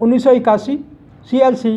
1981 CLC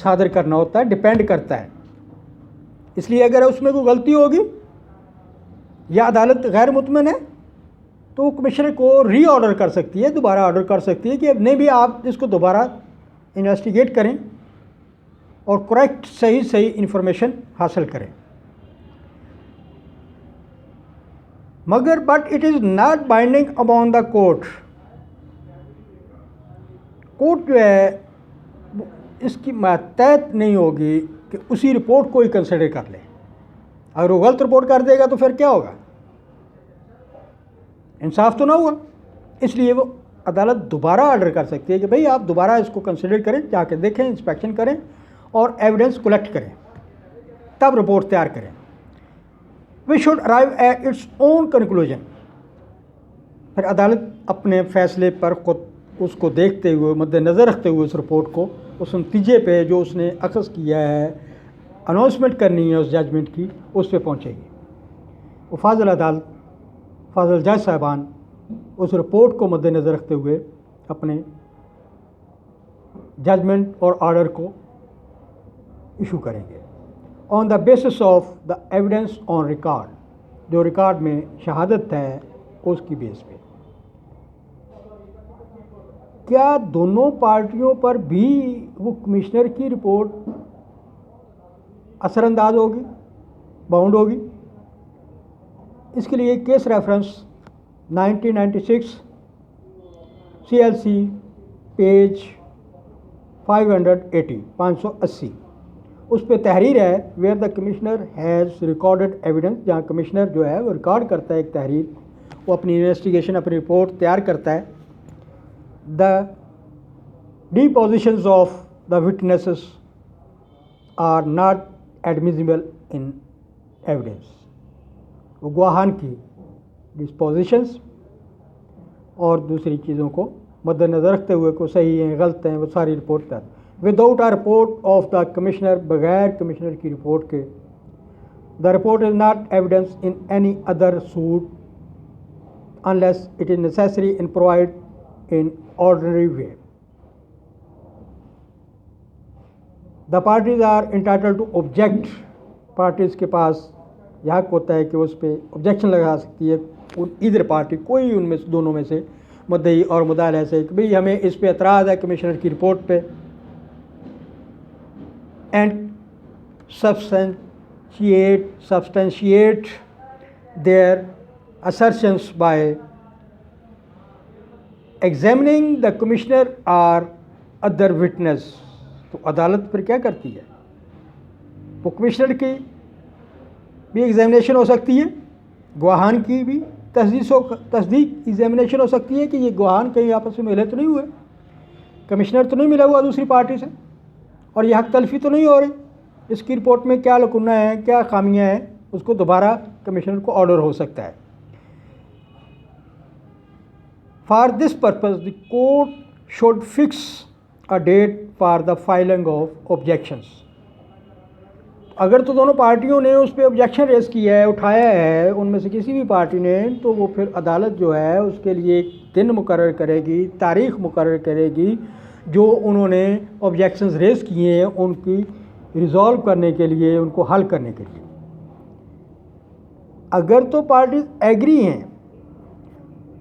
صادر کرنا ہوتا ہے ڈپینڈ کرتا ہے. اس لیے اگر اس میں کوئی غلطی ہوگی یا عدالت غیر مطمئن ہے تو کمشنر کو ری آرڈر کر سکتی ہے, دوبارہ آرڈر کر سکتی ہے کہ اب نہیں بھی آپ اس کو دوبارہ انویسٹیگیٹ کریں اور کریکٹ صحیح انفارمیشن حاصل کریں. مگر but it is not binding upon the court. Court جو ہے اس کی ماتحت نہیں ہوگی کہ اسی رپورٹ کو ہی کنسیڈر کر لے. اگر وہ غلط رپورٹ کر دے گا تو پھر کیا ہوگا؟ انصاف تو نہ ہوا. اس لیے وہ عدالت دوبارہ آرڈر کر سکتی ہے کہ بھئی آپ دوبارہ اس کو کنسیڈر کریں, جا کے دیکھیں, انسپیکشن کریں اور ایویڈنس کلیکٹ کریں, تب رپورٹ تیار کریں. We should arrive at its own conclusion. پھر عدالت اپنے فیصلے پر خود اس کو دیکھتے ہوئے, مد نظر رکھتے ہوئے اس رپورٹ کو, اس نتیجے پہ جو اس نے اخذ کیا ہے, اناؤنسمنٹ کرنی ہے اس ججمنٹ کی, اس پہ پہنچے گی. وہ فاضل عدالت, فاضل جج صاحبان اس رپورٹ کو مد نظر رکھتے ہوئے اپنے ججمنٹ اور آرڈر کو ایشو کریں گے on the basis of the evidence on record. جو ریکارڈ میں شہادت ہے اس کی بیس پہ. کیا دونوں پارٹیوں پر بھی وہ کمشنر کی رپورٹ اثر انداز ہوگی, باؤنڈ ہوگی؟ اس کے لیے کیس ریفرنس 1996 CLC پیج 580 اس پہ تحریر ہے where the commissioner has recorded evidence. جہاں کمشنر جو ہے وہ ریکارڈ کرتا ہے ایک تحریر, وہ اپنی انویسٹیگیشن, اپنی رپورٹ تیار کرتا ہے. دا depositions of the witnesses are not admissible in evidence. وہ گواہان کی ڈسپوزیشنس اور دوسری چیزوں کو مد نظر رکھتے ہوئے کو صحیح ہیں غلط ہیں وہ ساری رپورٹ کر without a report of the commissioner, بغیر کمشنر کی رپورٹ کے. The report is not evidence in any other suit unless it is necessary and provide in ordinary way. The parties are entitled to object. Parties کے پاس یہ حق ہوتا ہے کہ اس پہ آبجیکشن لگا سکتی ہے ادھر پارٹی, کوئی ان میں دونوں میں سے مدعی اور مدعا سے کہ بھئی ہمیں اس پہ اعتراض ہے کمشنر کی رپورٹ پہ, and substantiate their assertions by examining the commissioner or other witness. تو عدالت پھر کیا کرتی ہے؟ وہ کمشنر کی بھی ایگزامینیشن ہو سکتی ہے, گواہان کی بھی تصدیق ایگزامینیشن ہو سکتی ہے کہ یہ گواہان کہیں آپس میں ملے تو نہیں ہوئے, کمشنر تو نہیں ملا ہوا دوسری پارٹی سے, اور یہ حق تلفی تو نہیں ہو رہی, اس کی رپورٹ میں کیا لکونہ ہیں, کیا خامیاں ہیں, اس کو دوبارہ کمشنر کو آرڈر ہو سکتا ہے. For this purpose the court should fix a date for the filing of objections. اگر تو دونوں پارٹیوں نے اس پہ آبجیکشن ریز کیا ہے, اٹھایا ہے, ان میں سے کسی بھی پارٹی نے, تو وہ پھر عدالت جو ہے اس کے لیے ایک دن مقرر کرے گی, تاریخ مقرر کرے گی جو انہوں نے آبجیکشنز ریز کیے ہیں ان کی ریزالو کرنے کے لیے, ان کو حل کرنے کے لیے. اگر تو پارٹیز ایگری ہیں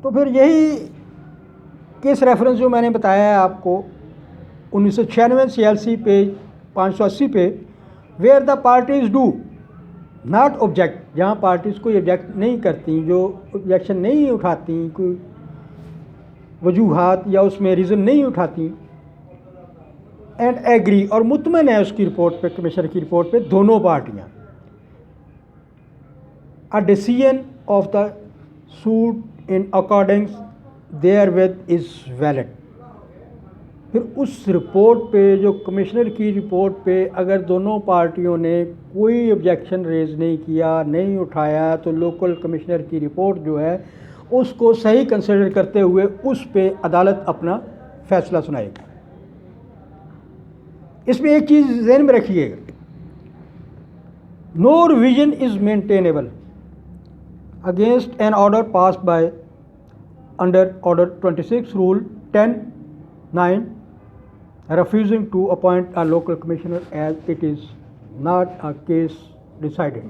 تو پھر یہی کیس ریفرنس جو میں نے بتایا ہے آپ کو 1996 CLC پیج 580 پہ, where the parties do not object, جہاں پارٹیز کوئی آبجیکٹ نہیں کرتی, جو آبجیکشن نہیں اٹھاتی, کوئی وجوہات یا اس میں ریزن نہیں اٹھاتی, اینڈ ایگری, اور مطمئن ہے اس کی رپورٹ پہ, کمشنر کی رپورٹ پہ دونوں پارٹیاں, a decision of the suit in accordance therewith is valid. پھر اس رپورٹ پہ, جو کمشنر کی رپورٹ پہ اگر دونوں پارٹیوں نے کوئی آبجیکشن ریز نہیں کیا, نہیں اٹھایا, تو لوکل کمشنر کی رپورٹ جو ہے اس کو صحیح کنسیڈر کرتے ہوئے اس پہ عدالت اپنا فیصلہ سنائے گی. اس میں ایک چیز ذہن میں رکھیے گا, no revision is maintainable against an order passed by under order 26 rule 10(9) refusing to appoint a local commissioner as it is not a case decided.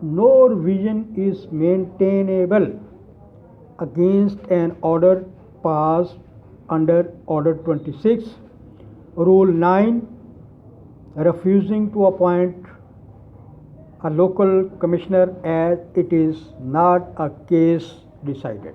no revision is maintainable against an order passed under Order 26, Rule 9, refusing to appoint a local commissioner as it is not a case decided.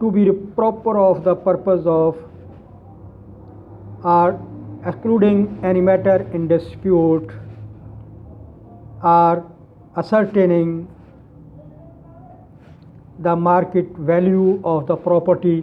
to be proper of the purpose of or excluding any matter in dispute or ascertaining the market value of the property,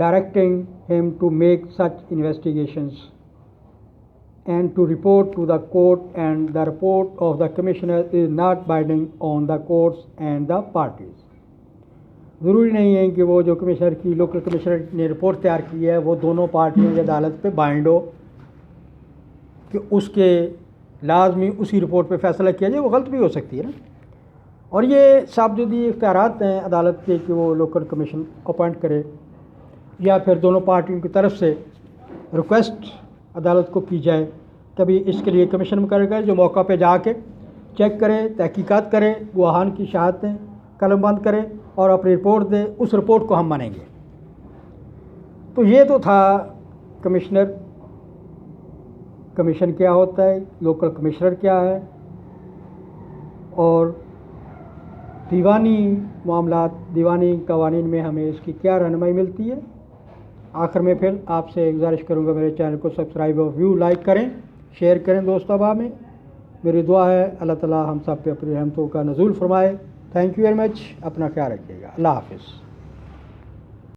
directing him to make such investigations and to report to the court, and the report of the commissioner is not binding on the courts and the parties. ضروری نہیں ہے کہ وہ جو commissioner کی local commissioner نے report تیار کی ہے وہ دونوں پارٹیوں کی عدالت پہ بائنڈ ہو کہ اس کے لازمی اسی رپورٹ پہ فیصلہ کیا جائے. وہ غلط بھی ہو سکتی ہے نا. اور یہ صاحبجدی اختیارات ہیں عدالت کے کہ وہ لوکل کمیشن اپوائنٹ کرے یا پھر دونوں پارٹیوں کی طرف سے ریکویسٹ عدالت کو کی جائے. کبھی اس کے لیے کمیشن مقرر کرے جو موقع پہ جا کے چیک کرے, تحقیقات کرے, گواہان کی شہادتیں قلم بند کرے اور اپنی رپورٹ دے. اس رپورٹ کو ہم مانیں گے. تو یہ تو تھا کمشنر, کمیشن کیا ہوتا ہے, لوکل کمشنر کیا ہے, اور دیوانی معاملات, دیوانی قوانین میں ہمیں اس کی کیا رہنمائی ملتی ہے. آخر میں پھر آپ سے گزارش کروں گا میرے چینل کو سبسکرائب اور ویو لائک کریں, شیئر کریں دوست احباب میں. میری دعا ہے اللہ تعالی ہم سب پہ اپنی رحمتوں کا نزول فرمائے. Thank you very much. اپنا خیال رکھیے گا. اللہ حافظ.